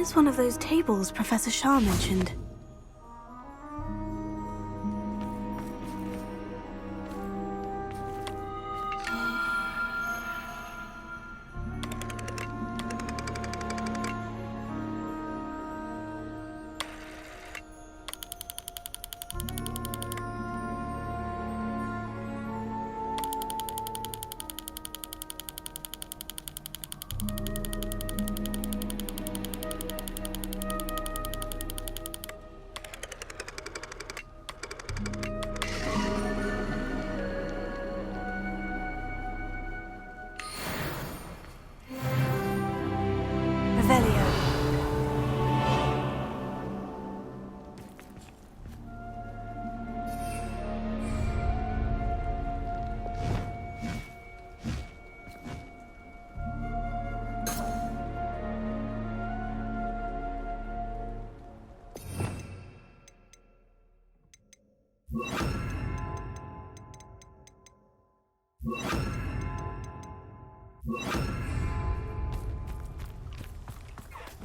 Here's one of those tables Professor Shah mentioned.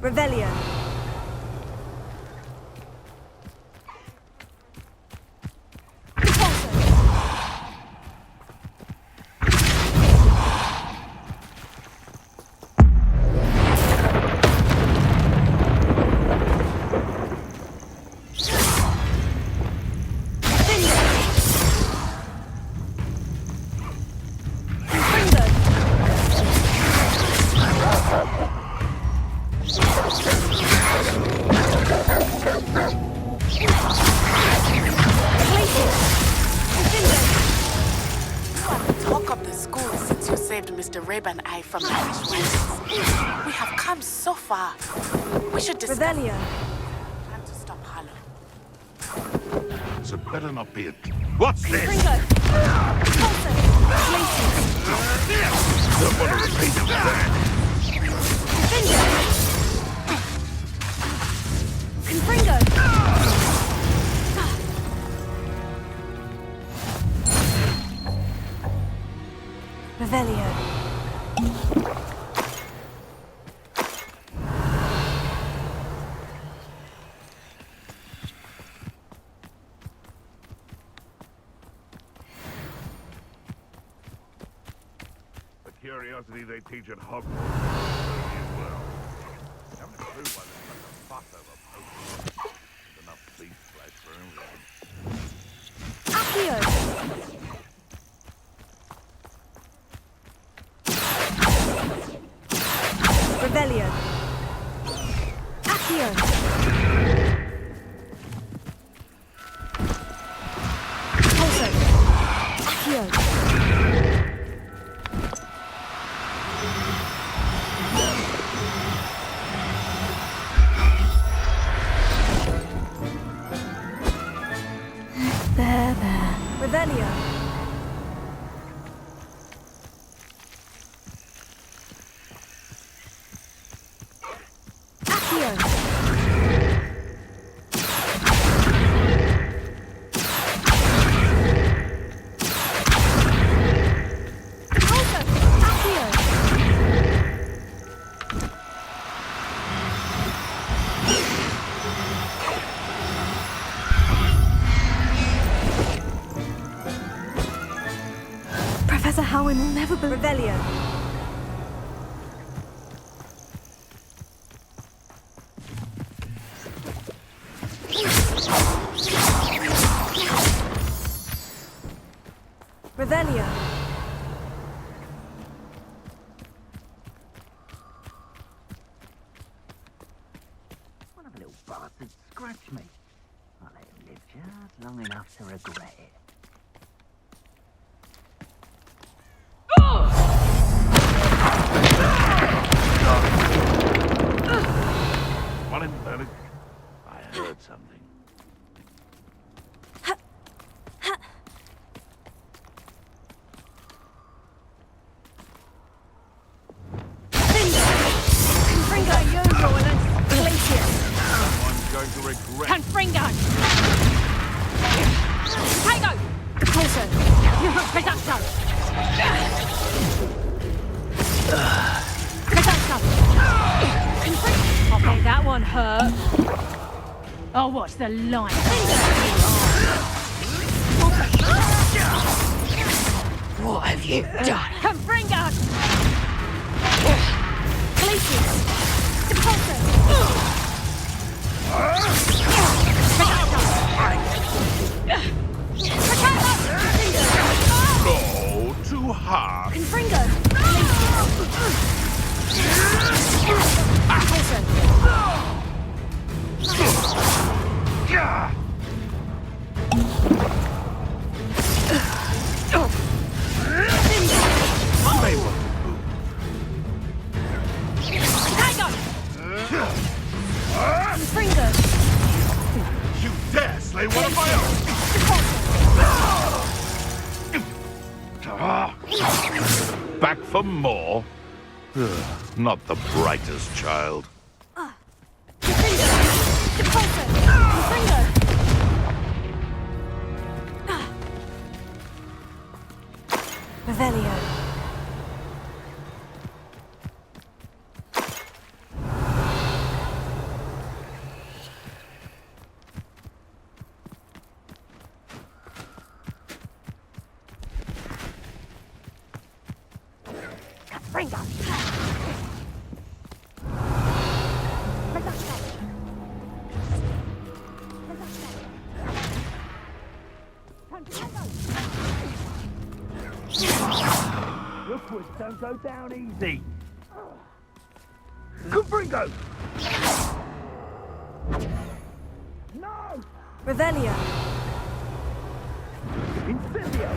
Revelio. And I from the We have come so far. We should discuss plan to stop Harlow. So better not be it. What's this? Ringo! Don't want to repeat of that. Confringo! Revelio. Curiosity they teach at Hogwarts as well. Haven't a clue why there's such a fuss over potions. There's enough beast flesh for everyone. Accio! Rebellion. Accio! Pulso. Accio! Revelio. Accio. Also, Accio. Professor Howin will never be Revelio. Revelio. One of the little bastards scratched me. I'll let him live just long enough to regret it. Morning, Bernard. I heard something. Someone's going to regret. Confringo! Potato! Pulso! Reducto! Reducto! I'll take that one. anyone hurt? I'll watch the line. What have you done? Confringo! Glacius! Depulso! No, too hard. Confringo! Confringo! You dare slay one of my own! Back for more? Ugh, not the brightest child. Confringo! Depulso! Confringo! Revelio. Rookwood don't go down easy. Confringo! No! Revelio! Incendio!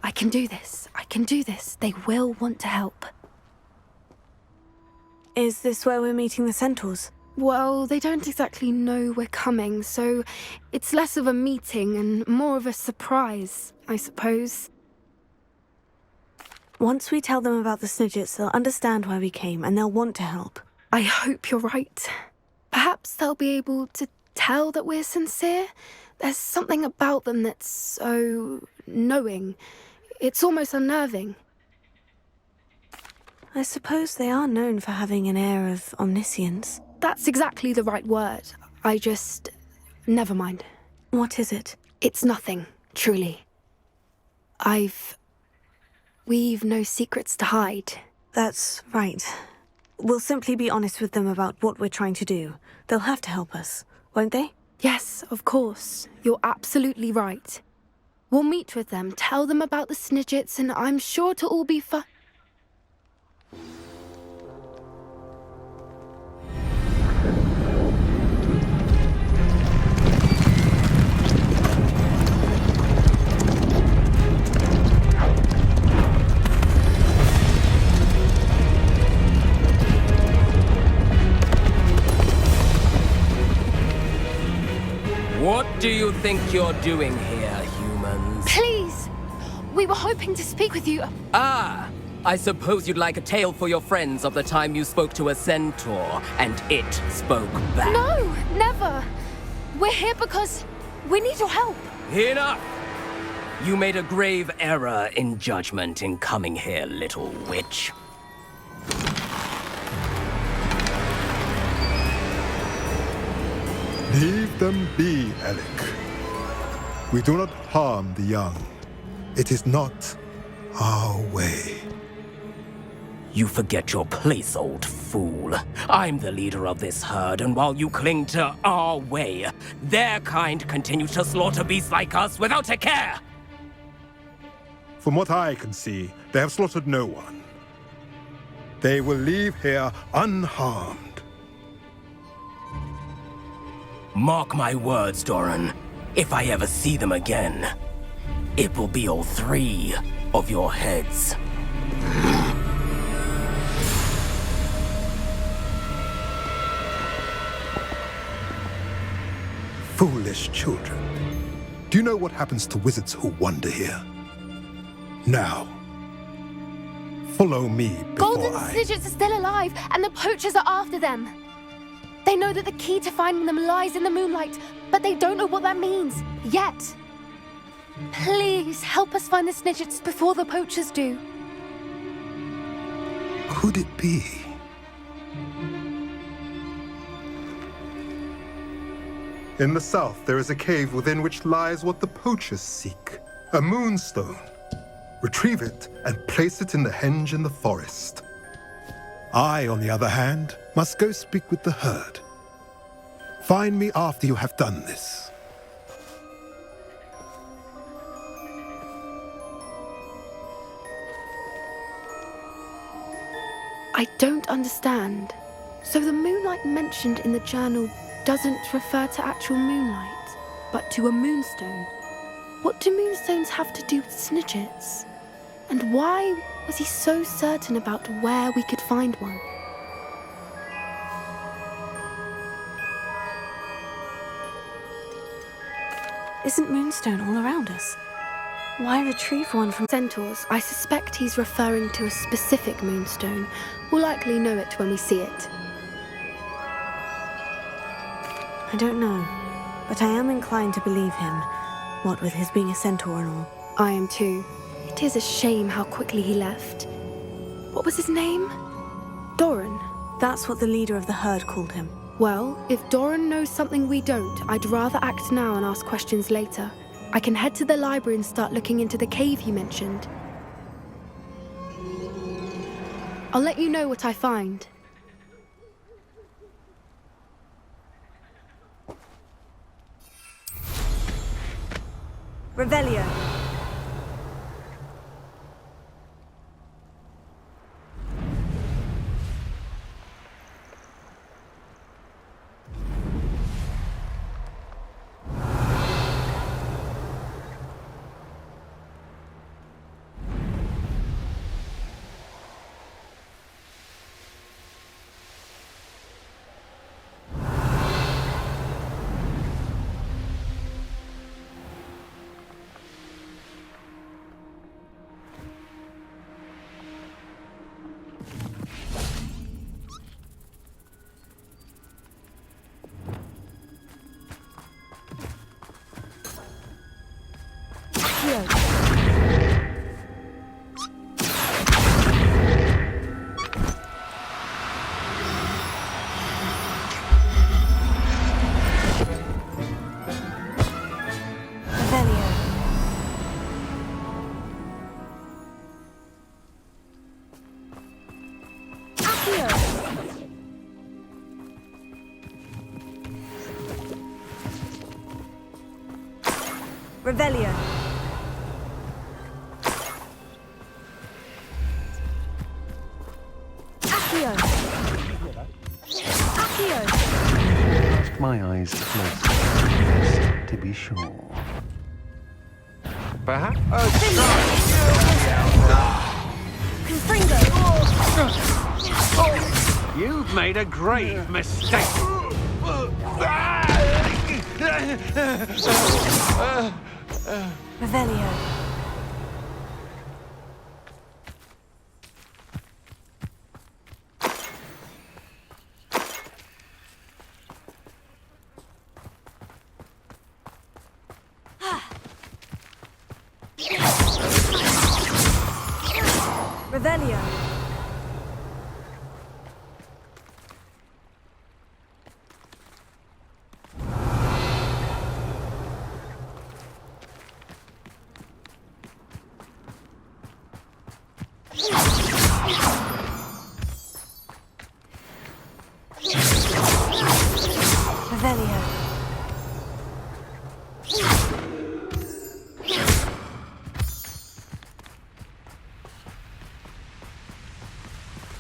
I can do this. I can do this. They will want to help. Is this where we're meeting the centaurs? Well, they don't exactly know we're coming, so it's less of a meeting and more of a surprise, I suppose. Once we tell them about the Snidgets, they'll understand why we came and they'll want to help. I hope you're right. Perhaps they'll be able to tell that we're sincere. There's something about them that's so knowing. It's almost unnerving. I suppose they are known for having an air of omniscience. That's exactly the right word. I just... never mind. What is it? It's nothing, truly. We've no secrets to hide. That's right. We'll simply be honest with them about what we're trying to do. They'll have to help us, won't they? Yes, of course. You're absolutely right. We'll meet with them, tell them about the Snidgets, and I'm sure it'll all be fun. What do you think you're doing here, humans? Please! We were hoping to speak with you. Ah! I suppose you'd like a tale for your friends of the time you spoke to a centaur, and it spoke back. No, never. We're here because we need your help. Enough! You made a grave error in judgment in coming here, little witch. Leave them be, Alec. We do not harm the young. It is not our way. You forget your place, old fool. I'm the leader of this herd, and while you cling to our way, their kind continue to slaughter beasts like us without a care! From what I can see, they have slaughtered no one. They will leave here unharmed. Mark my words, Doran. If I ever see them again, it will be all 3 of your heads. foolish children. Do you know what happens to wizards who wander here? Now, follow me before Golden Snidgets are still alive, and the poachers are after them. They know that the key to finding them lies in the moonlight, but they don't know what that means, yet. Please, help us find the Snidgets before the poachers do. Could it be? In the south, there is a cave within which lies what the poachers seek. A moonstone. Retrieve it and place it in the henge in the forest. I, on the other hand, must go speak with the herd. Find me after you have done this. I don't understand. So the moonlight mentioned in the journal doesn't refer to actual moonlight, but to a moonstone. What do moonstones have to do with Snidgets? And why was he so certain about where we could find one? Isn't Moonstone all around us? Why retrieve one from Centaurs? I suspect he's referring to a specific moonstone. We'll likely know it when we see it. I don't know, but I am inclined to believe him, what with his being a centaur and all. I am too. It is a shame how quickly he left. What was his name? Doran. That's what the leader of the herd called him. Well, if Doran knows something we don't, I'd rather act now and ask questions later. I can head to the library and start looking into the cave you mentioned. I'll let you know what I find. Revelio. Revelio. Accio. Accio. Ask my eyes closely, to be sure. Perhaps. Confringo. You've made a grave mistake. Revelio. Revelio. Revelio.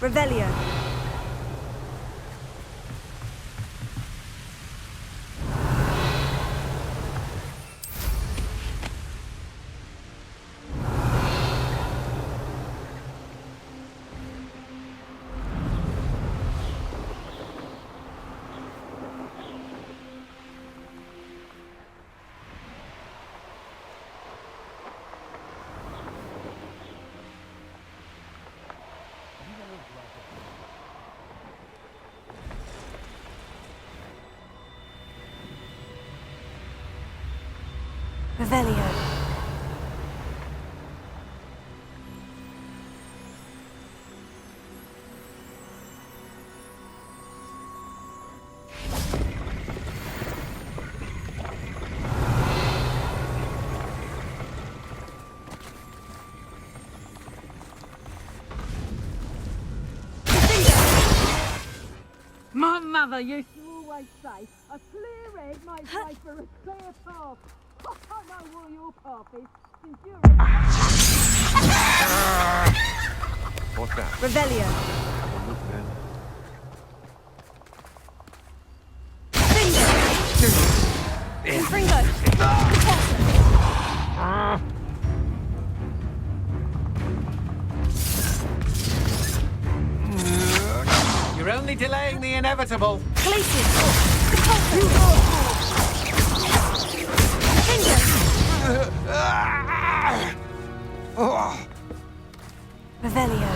Revelio. Revelio. My mother used to always say, a clear head makes way for a clear path. I know where your path is, since you're What's that? Revelio. Have a look then. Fringo. You're only delaying the inevitable. Revelio.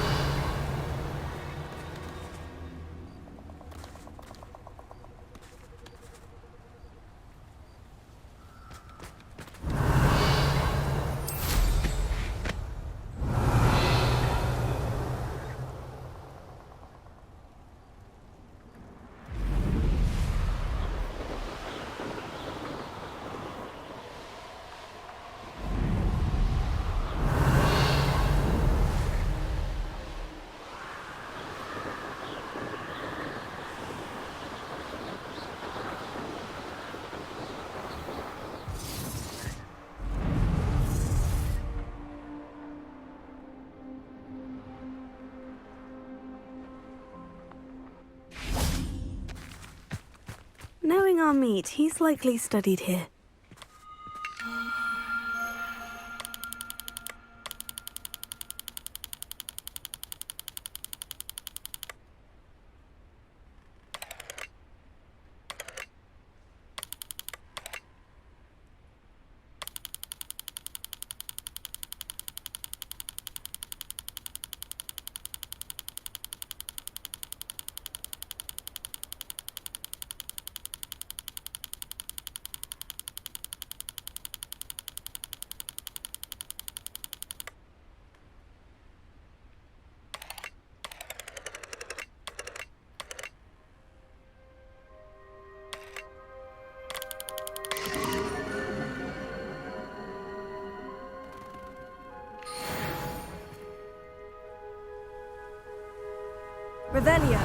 Knowing our meat, he's likely studied here. Revelio.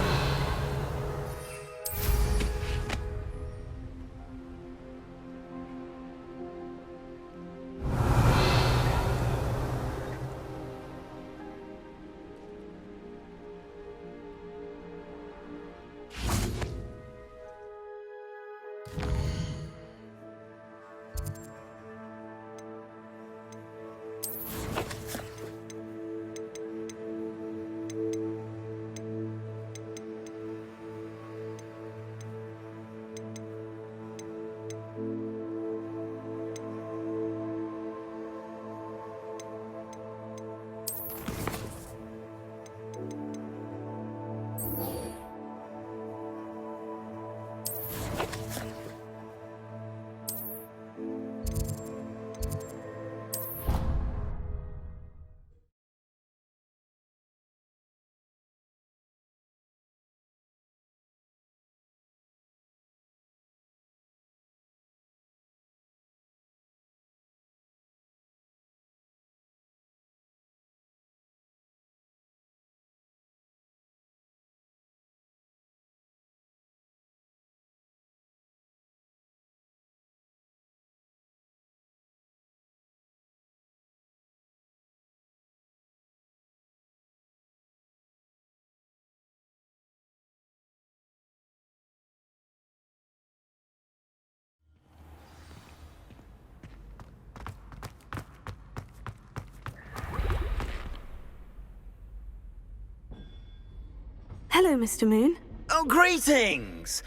Hello, Mr. Moon. Oh, greetings!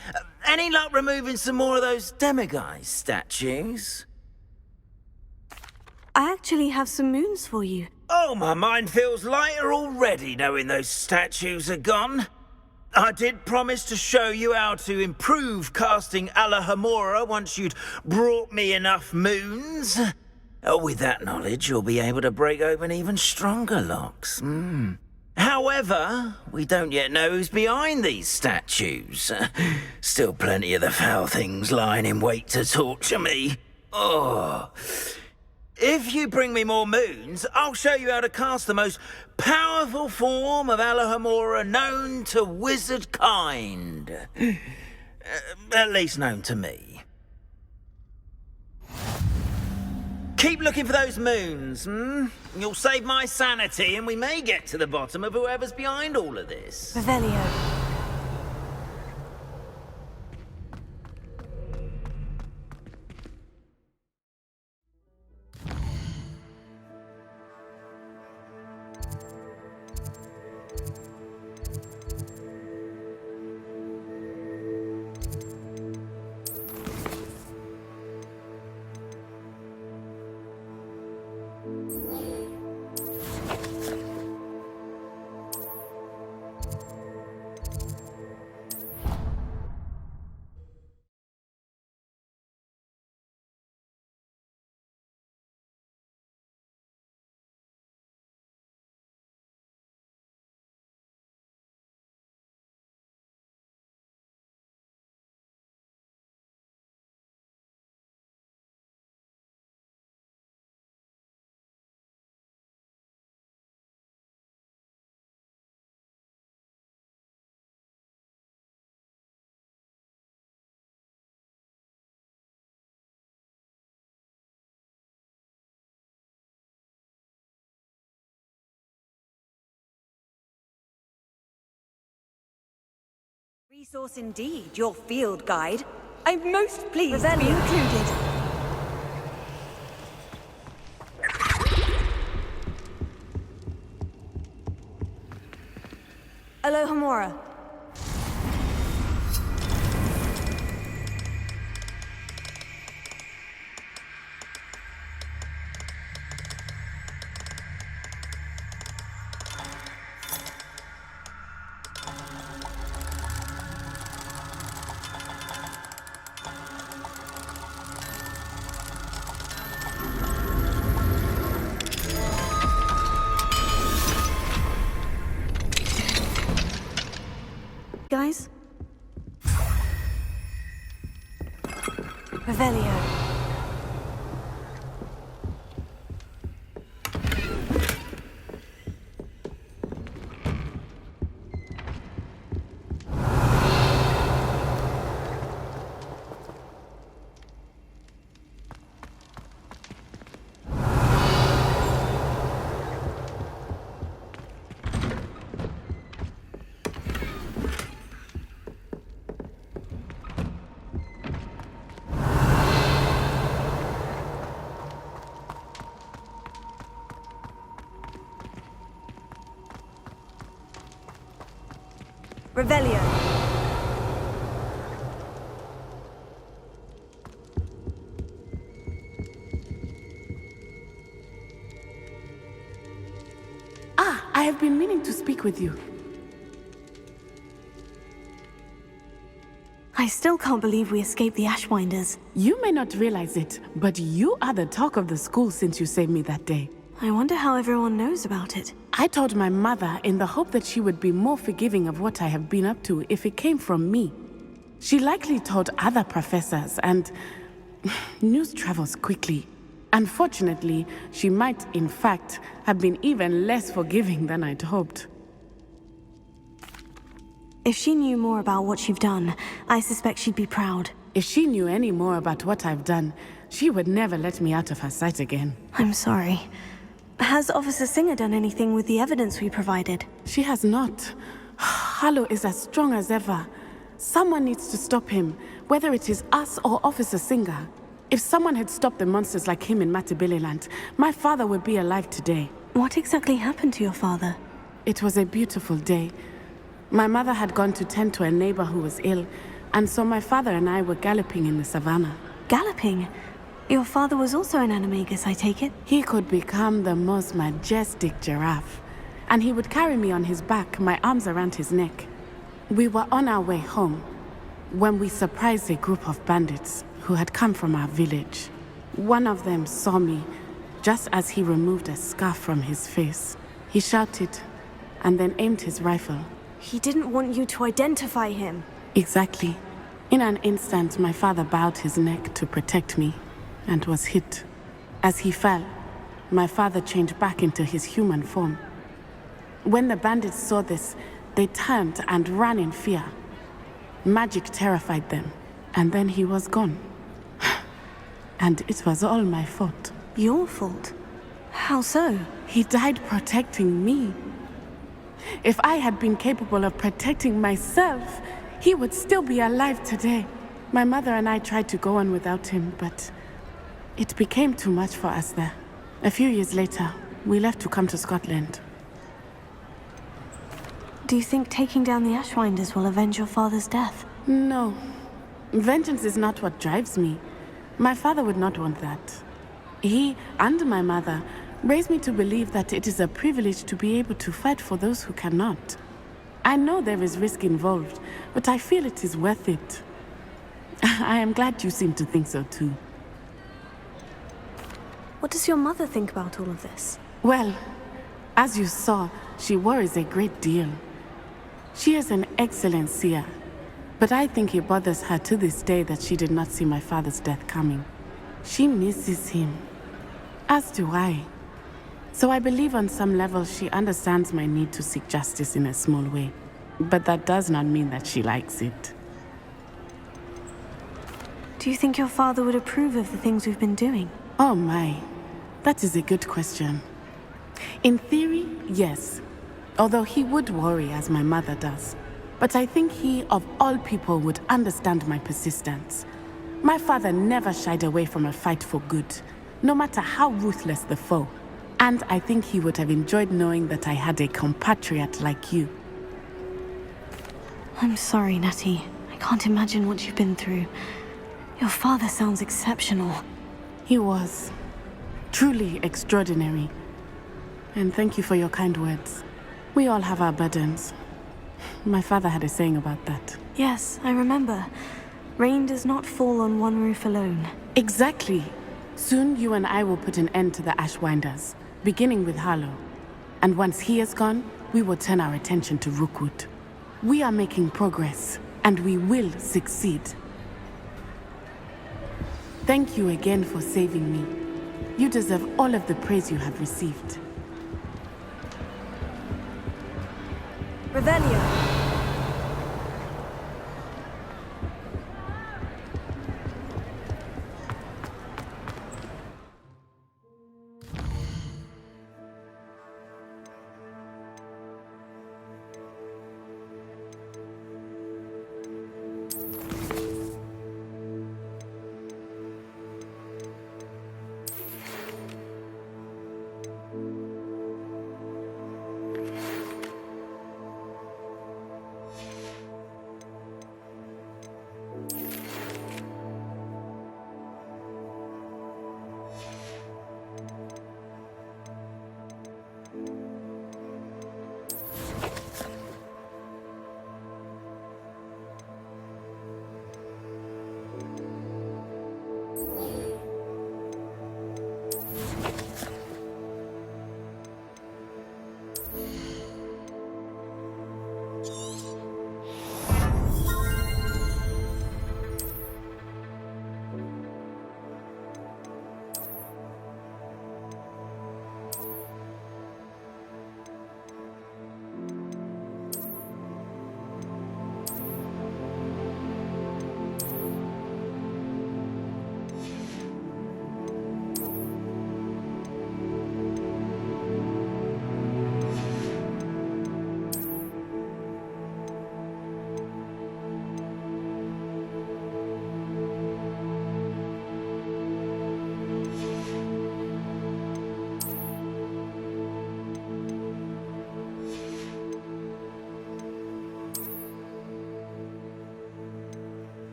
Any luck removing some more of those demiguise statues? I actually have some moons for you. Oh, my mind feels lighter already knowing those statues are gone. I did promise to show you how to improve casting Ala Hamora once you'd brought me enough moons. With that knowledge, you'll be able to break open even stronger locks. However, we don't yet know who's behind these statues. Still plenty of the foul things lying in wait to torture me. Oh. If you bring me more moons, I'll show you how to cast the most powerful form of Alohomora known to wizard kind. At least known to me. Keep looking for those moons, You'll save my sanity, and we may get to the bottom of whoever's behind all of this. Revelio. Resource indeed, your field guide. I'm most pleased to be included. Alohomora. Guys? Revelio. Revelio. I have been meaning to speak with you. I still can't believe we escaped the Ashwinders. You may not realize it, but you are the talk of the school since you saved me that day. I wonder how everyone knows about it. I told my mother in the hope that she would be more forgiving of what I have been up to if it came from me. She likely told other professors, and news travels quickly. Unfortunately, she might, in fact, have been even less forgiving than I'd hoped. If she knew more about what you've done, I suspect she'd be proud. If she knew any more about what I've done, she would never let me out of her sight again. I'm sorry. Has Officer Singer done anything with the evidence we provided? She has not. Harlow is as strong as ever. Someone needs to stop him, whether it is us or Officer Singer. If someone had stopped the monsters like him in Matabeleland, my father would be alive today. What exactly happened to your father? It was a beautiful day. My mother had gone to tend to a neighbor who was ill, and so my father and I were galloping in the savannah. Galloping? Your father was also an animagus, I take it? He could become the most majestic giraffe, and he would carry me on his back, my arms around his neck. We were on our way home when we surprised a group of bandits who had come from our village. One of them saw me just as he removed a scarf from his face. He shouted, and then aimed his rifle. He didn't want you to identify him. Exactly. In an instant, my father bowed his neck to protect me, and was hit. As he fell, my father changed back into his human form. When the bandits saw this, they turned and ran in fear. Magic terrified them, and then he was gone. And it was all my fault. Your fault? How so? He died protecting me. If I had been capable of protecting myself, he would still be alive today. My mother and I tried to go on without him, but it became too much for us there. A few years later, we left to come to Scotland. Do you think taking down the Ashwinders will avenge your father's death? No. Vengeance is not what drives me. My father would not want that. He and my mother raised me to believe that it is a privilege to be able to fight for those who cannot. I know there is risk involved, but I feel it is worth it. I am glad you seem to think so too. What does your mother think about all of this? Well, as you saw, she worries a great deal. She is an excellent seer, but I think it bothers her to this day that she did not see my father's death coming. She misses him, as do I. So I believe on some level she understands my need to seek justice in a small way. But that does not mean that she likes it. Do you think your father would approve of the things we've been doing? Oh my, that is a good question. In theory, yes. Although he would worry as my mother does. But I think he, of all people, would understand my persistence. My father never shied away from a fight for good, no matter how ruthless the foe. And I think he would have enjoyed knowing that I had a compatriot like you. I'm sorry, Natty. I can't imagine what you've been through. Your father sounds exceptional. He was. Truly extraordinary. And thank you for your kind words. We all have our burdens. My father had a saying about that. Yes, I remember. Rain does not fall on one roof alone. Exactly. Soon you and I will put an end to the Ashwinders, beginning with Harlow. And once he is gone, we will turn our attention to Rookwood. We are making progress, and we will succeed. Thank you again for saving me. You deserve all of the praise you have received. Revelio.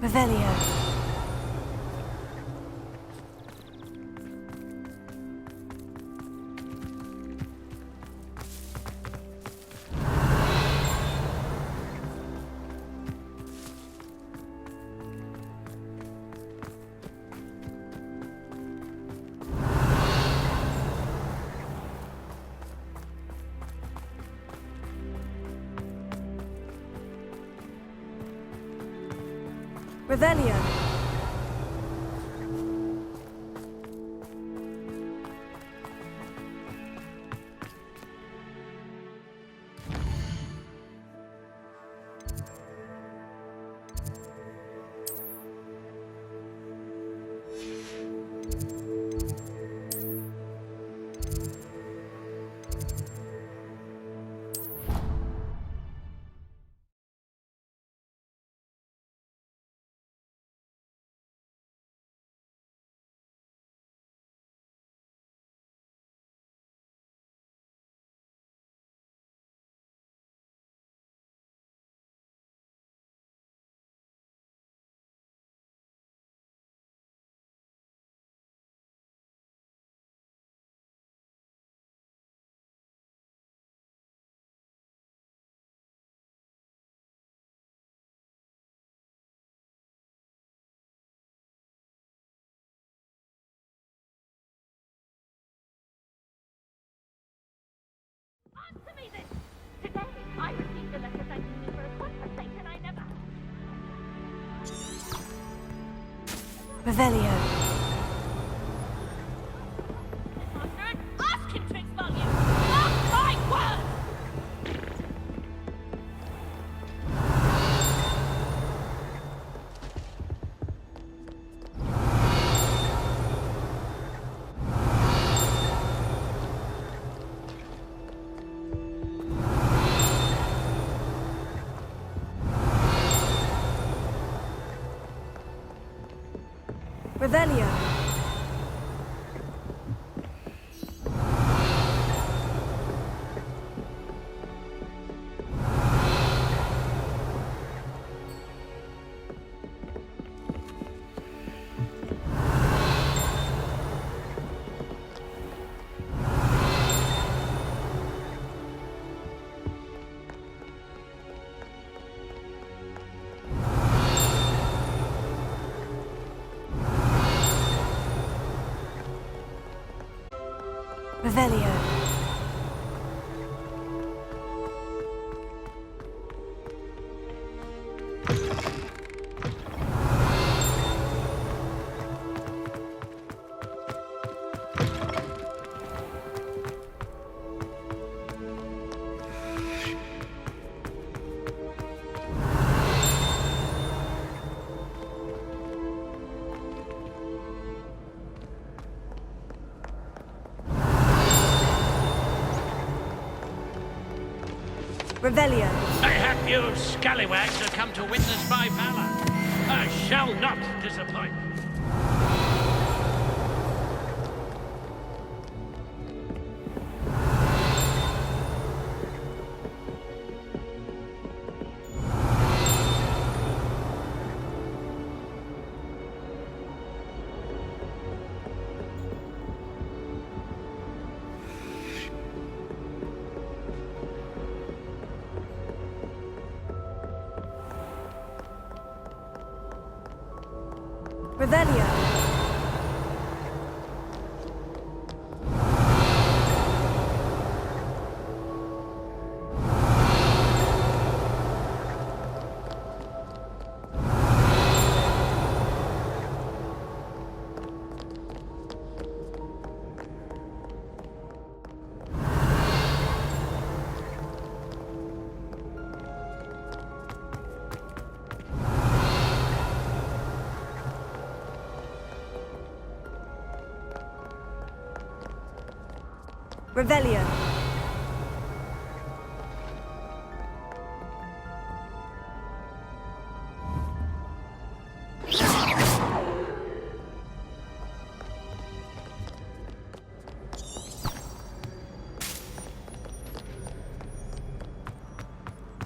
Revelio. Revelio. Answer me this! Today, I received a letter thanking me for a conversation I never had. Revelio. Ask him to expel you! Mark my words! Revelio. Revelio. Revelio. Mayhap you scallywags have come to witness my valor. I shall not disappoint. Revelio. Revelio.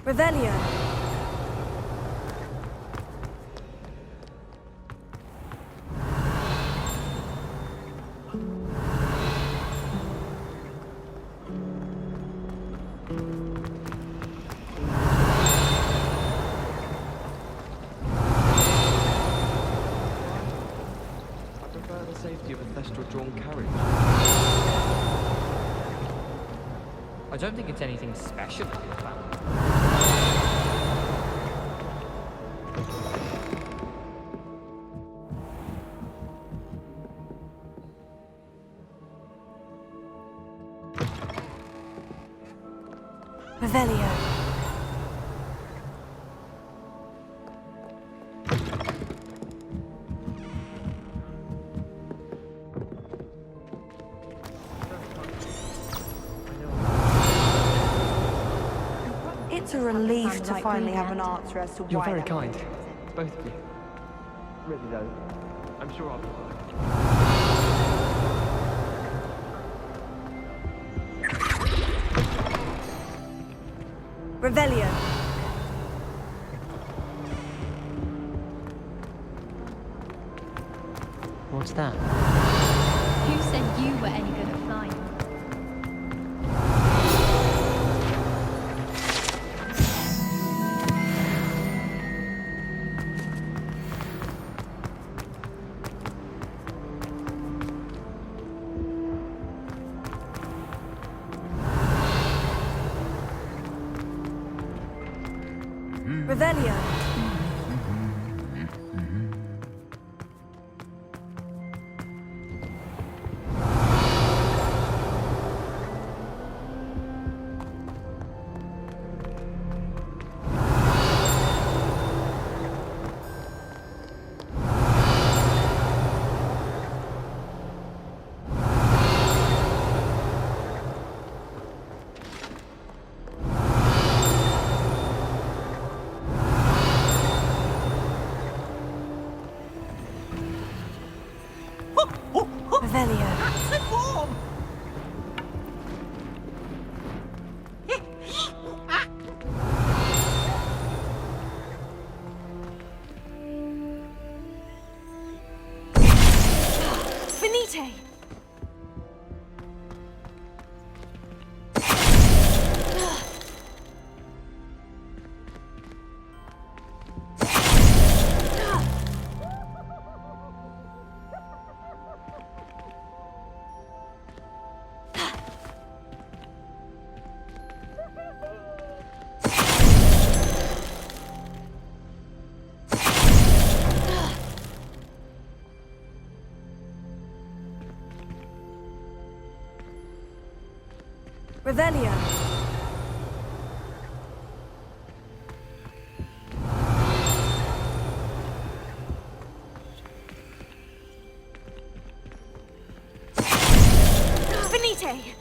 Revelio. safety of a Thestral-drawn carriage. I don't think it's anything special in your family. Revelio. It's a relief to finally have an answer as to why. You're very kind, both of you. Really though, I'm sure I'll be fine. Revelio. What's that? Who said you were any good at flying? Revelio. Revelio. Finite! Revelio. Finite!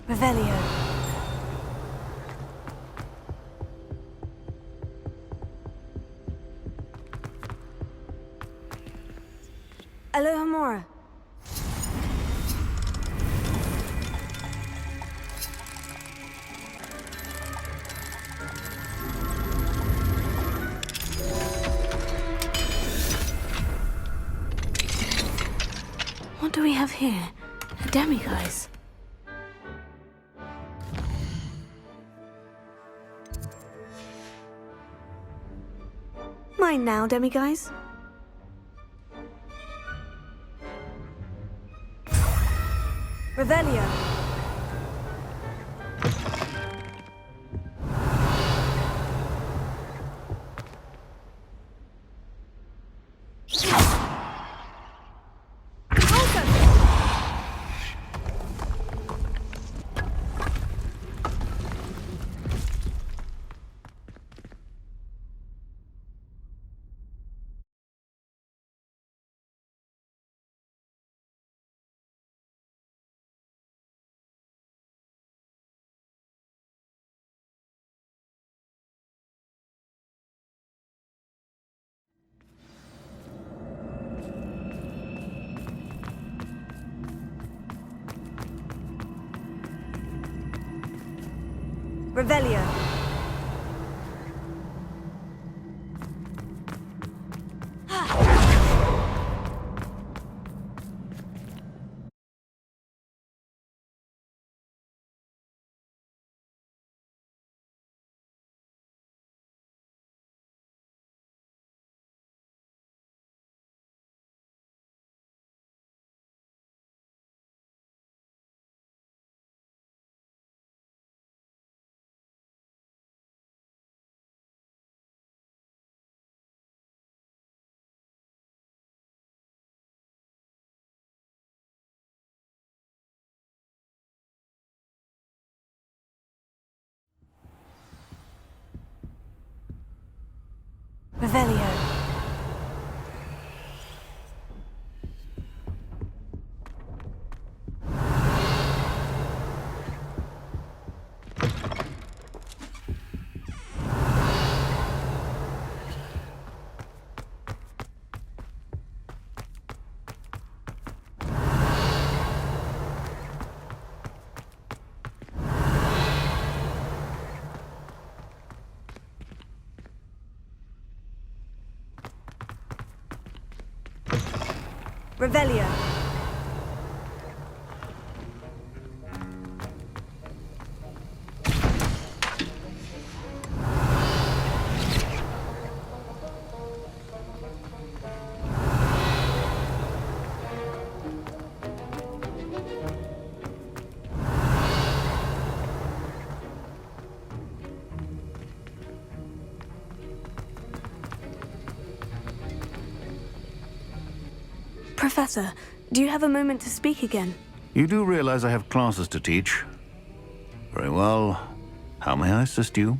Revelio. Alohomora. What do we have here? A demiguise. Mine now, demiguise. Revelio. Revelio. Revelio. Revelio. Professor, do you have a moment to speak again? You do realize I have classes to teach. Very well. How may I assist you?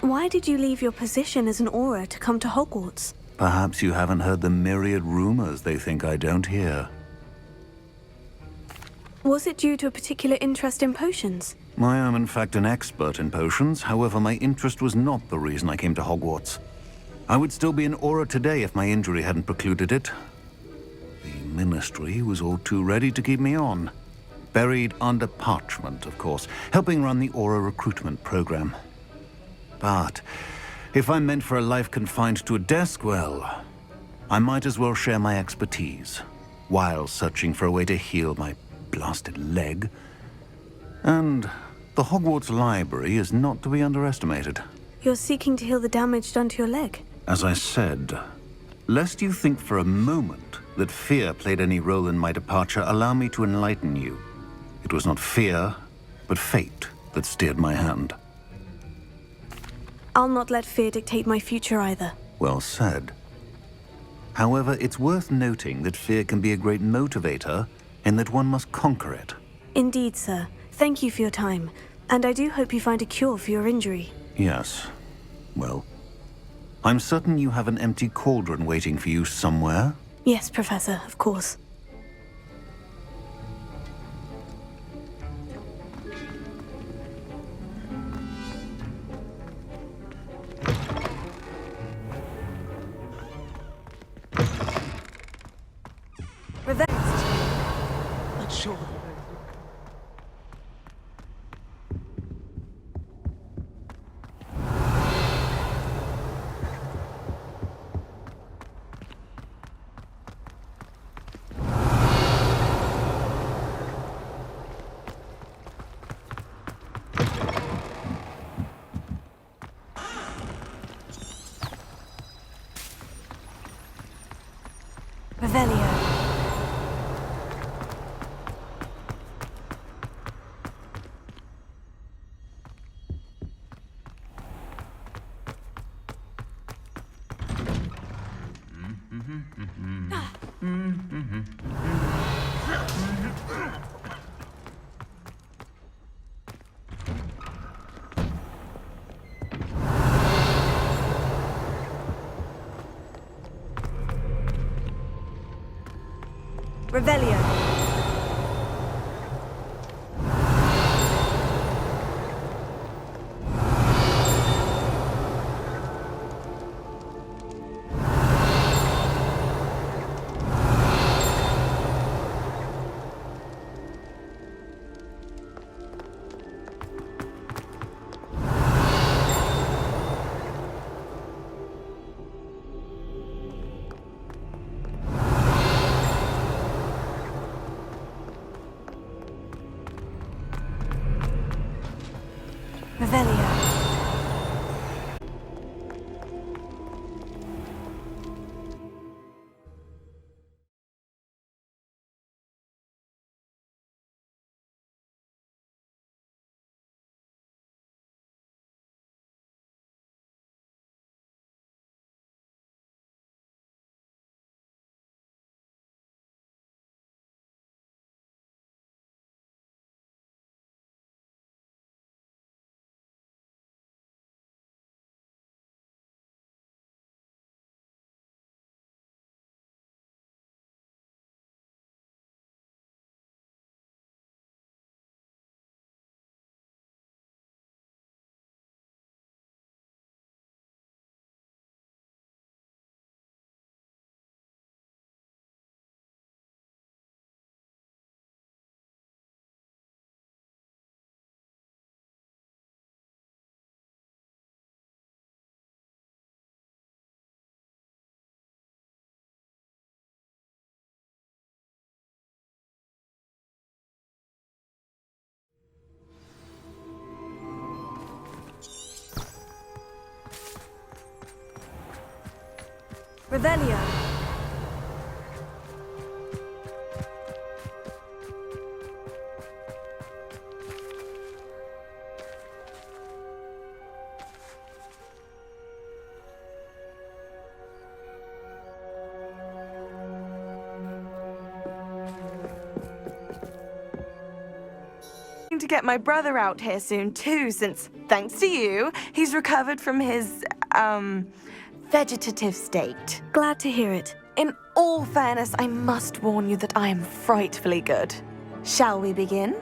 Why did you leave your position as an Auror to come to Hogwarts? Perhaps you haven't heard the myriad rumors they think I don't hear. Was it due to a particular interest in potions? I am in fact an expert in potions. However, my interest was not the reason I came to Hogwarts. I would still be an Auror today if my injury hadn't precluded it. The Ministry was all too ready to keep me on. Buried under parchment, of course, helping run the Auror recruitment program. But if I'm meant for a life confined to a desk, well, I might as well share my expertise while searching for a way to heal my blasted leg. And the Hogwarts Library is not to be underestimated. You're seeking to heal the damage done to your leg? As I said, lest you think for a moment that fear played any role in my departure, allow me to enlighten you. It was not fear, but fate that steered my hand. I'll not let fear dictate my future either. Well said. However, it's worth noting that fear can be a great motivator, and that one must conquer it. Indeed, sir. Thank you for your time, and I do hope you find a cure for your injury. Yes. Well, I'm certain you have an empty cauldron waiting for you somewhere. Yes, Professor, of course. Revenge. Not sure. Revelio. Revelio. Revelio. To get my brother out here soon too, since, thanks to you, he's recovered from his, vegetative state. Glad to hear it. In all fairness, I must warn you that I am frightfully good. Shall we begin?